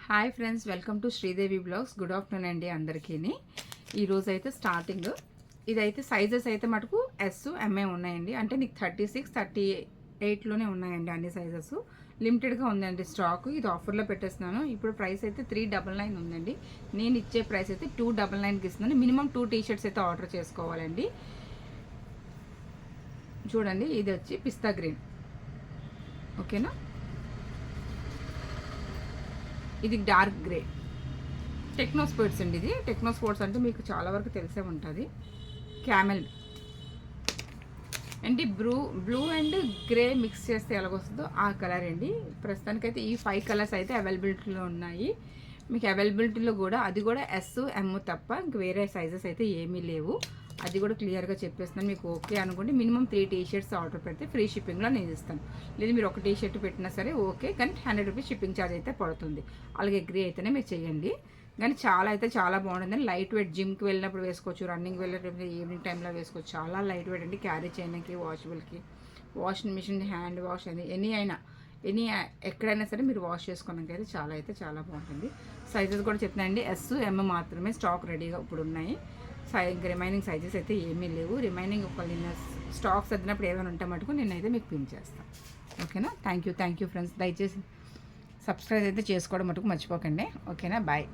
Hi friends, welcome to Sridevi blogs. Good afternoon అండి అందరికీ. ఈరోజు అయితే స్టార్టింగ్ ఇదైతే సైజెస్ అయితే మటుకు ఎస్ ఎంఏ ఉన్నాయండి. అంటే నీకు 36, 38లోనే ఉన్నాయండి అన్ని సైజెస్. లిమిటెడ్గా ఉందండి స్టాక్. ఇది ఆఫర్లో పెట్టేస్తున్నాను. ఇప్పుడు ప్రైస్ అయితే 399 ఉందండి. నేను ఇచ్చే ప్రైస్ అయితే 299కి ఇస్తున్నాను. మినిమం 2 టీషర్ట్స్ అయితే ఆర్డర్ చేసుకోవాలండి. చూడండి, ఇది వచ్చి పిస్తా గ్రీన్, ఓకేనా. ఇది డార్క్ గ్రే టెక్నో స్పోర్ట్స్ అండి. ఇది టెక్నో స్పోర్ట్స్ అంటే మీకు చాలా వరకు తెలిసే ఉంటుంది. క్యామెల్ అండి. బ్లూ అండ్ గ్రే మిక్స్ చేస్తే ఎలాగొస్తుందో ఆ కలర్ అండి. ప్రస్తుతానికైతే ఈ 5 కలర్స్ అయితే అవైలబిలిటీలో ఉన్నాయి. మీకు అవైలబిలిటీలో కూడా అది కూడా ఎస్ ఎమ్ తప్ప ఇంక వేరే సైజెస్ అయితే ఏమీ లేవు. అది కూడా క్లియర్గా చెప్పేస్తున్నాను. మీకు ఓకే అనుకోండి, మినిమం 3 టీషర్ట్స్ ఆర్డర్ పెడితే ఫ్రీ షిప్పింగ్లో నేను ఇస్తాను. లేదు మీరు ఒక టీషర్ట్ పెట్టినా సరే ఓకే, కానీ 100 రూపీస్ షిప్పింగ్ ఛార్జ్ అయితే పడుతుంది. అలాగే అగ్రీ అయితేనే మీరు చేయండి. కానీ చాలా అయితే చాలా బాగుంటుంది. లైట్ వెయిట్, జిమ్కి వెళ్ళినప్పుడు వేసుకోవచ్చు, రన్నింగ్ వెళ్ళినప్పుడు ఈవినింగ్ టైంలో వేసుకోవచ్చు. చాలా లైట్ వెయిట్ అండి. క్యారీ చేయడానికి, వాషబుల్కి, వాషింగ్ మిషన్, హ్యాండ్ వాష్ అని ఎనీ ఎక్కడైనా సరే మీరు వాష్ చేసుకోవడానికి అయితే చాలా బాగుంటుంది. సైజెస్ కూడా చెప్తున్నాయండి. ఎస్ ఎమ్ మాత్రమే స్టాక్ రెడీగా ఇప్పుడు ఉన్నాయి. ఇంక రిమైనింగ్ సైజెస్ అయితే ఏమీ లేవు. రిమైనింగ్ ఒక స్టాక్ సర్దినప్పుడు ఏమైనా ఉంటే మటుకు నేనైతే మీకు పిన్ చేస్తాను. ఓకేనా. Thank you friends. దయచేసి సబ్స్క్రైబ్ అయితే చేసుకోవడం మటుకు మర్చిపోకండి. ఓకేనా. బాయ్.